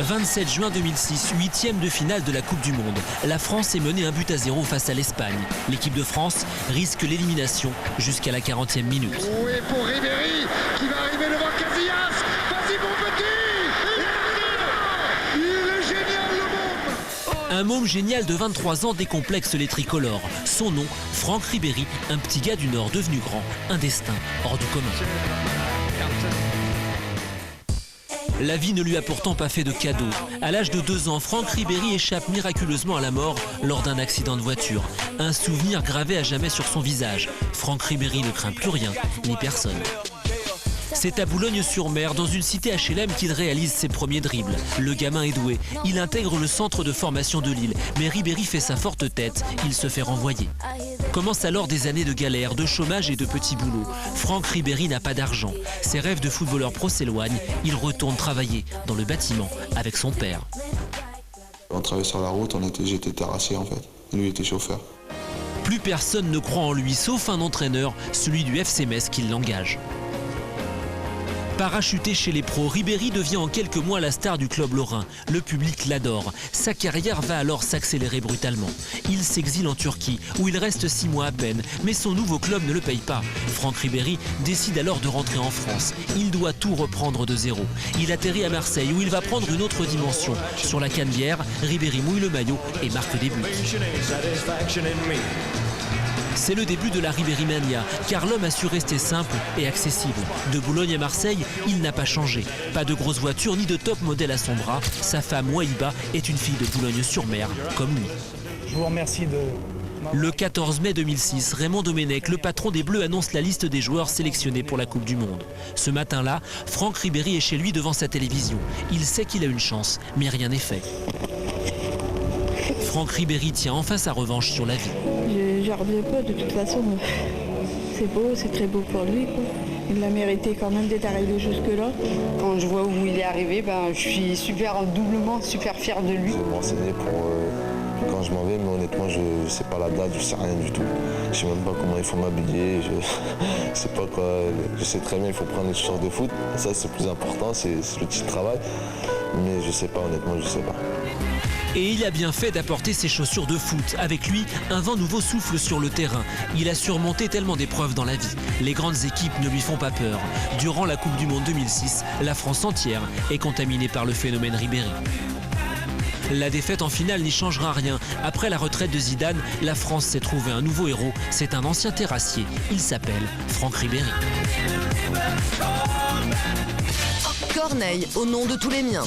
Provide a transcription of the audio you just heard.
27 juin 2006, 8e de finale de la Coupe du Monde. La France est menée 1-0 face à l'Espagne. L'équipe de France risque l'élimination jusqu'à la 40e minute. Oui, pour Ribéry qui va arriver devant Casillas. Vas-y mon petit. Il est génial le môme. Un môme génial de 23 ans décomplexe les tricolores. Son nom, Franck Ribéry, un petit gars du Nord devenu grand, un destin hors du commun. La vie ne lui a pourtant pas fait de cadeau. À l'âge de 2 ans, Franck Ribéry échappe miraculeusement à la mort lors d'un accident de voiture. Un souvenir gravé à jamais sur son visage. Franck Ribéry ne craint plus rien, ni personne. C'est à Boulogne-sur-Mer, dans une cité HLM, qu'il réalise ses premiers dribbles. Le gamin est doué. Il intègre le centre de formation de Lille. Mais Ribéry fait sa forte tête. Il se fait renvoyer. Commencent alors des années de galère, de chômage et de petits boulots. Franck Ribéry n'a pas d'argent. Ses rêves de footballeur pro s'éloignent. Il retourne travailler dans le bâtiment avec son père. On travaillait sur la route, j'étais terrassier en fait. Lui était chauffeur. Plus personne ne croit en lui, sauf un entraîneur, celui du FC Metz qui l'engage. Parachuté chez les pros, Ribéry devient en quelques mois la star du club lorrain. Le public l'adore. Sa carrière va alors s'accélérer brutalement. Il s'exile en Turquie, où il reste 6 mois à peine, mais son nouveau club ne le paye pas. Franck Ribéry décide alors de rentrer en France. Il doit tout reprendre de zéro. Il atterrit à Marseille, où il va prendre une autre dimension. Sur la Canebière, Ribéry mouille le maillot et marque des buts. C'est le début de la Ribéry Mania, car l'homme a su rester simple et accessible. De Boulogne à Marseille, il n'a pas changé. Pas de grosse voiture ni de top modèle à son bras. Sa femme Wahiba est une fille de Boulogne-sur-Mer, comme lui. Je vous remercie de... Le 14 mai 2006, Raymond Domenech, le patron des Bleus, annonce la liste des joueurs sélectionnés pour la Coupe du Monde. Ce matin-là, Franck Ribéry est chez lui devant sa télévision. Il sait qu'il a une chance, mais rien n'est fait. Franck Ribéry tient enfin sa revanche sur la vie. Je ne reviens pas, de toute façon. C'est beau, c'est très beau pour lui, quoi. Il a mérité quand même d'être arrivé jusque-là. Quand je vois où il est arrivé, je suis doublement super fier de lui. Je vais me renseigner pour quand je m'en vais, mais honnêtement, je ne sais pas la date, je ne sais rien du tout. Je ne sais même pas comment il faut m'habiller, je sais pas quoi. Je sais très bien qu'il faut prendre les chaussures de foot. Ça, c'est le plus important, c'est le petit travail. Mais je ne sais pas, honnêtement, je ne sais pas. Et il a bien fait d'apporter ses chaussures de foot. Avec lui, un vent nouveau souffle sur le terrain. Il a surmonté tellement d'épreuves dans la vie. Les grandes équipes ne lui font pas peur. Durant la Coupe du Monde 2006, la France entière est contaminée par le phénomène Ribéry. La défaite en finale n'y changera rien. Après la retraite de Zidane, la France s'est trouvé un nouveau héros. C'est un ancien terrassier. Il s'appelle Franck Ribéry. Corneille, au nom de tous les miens.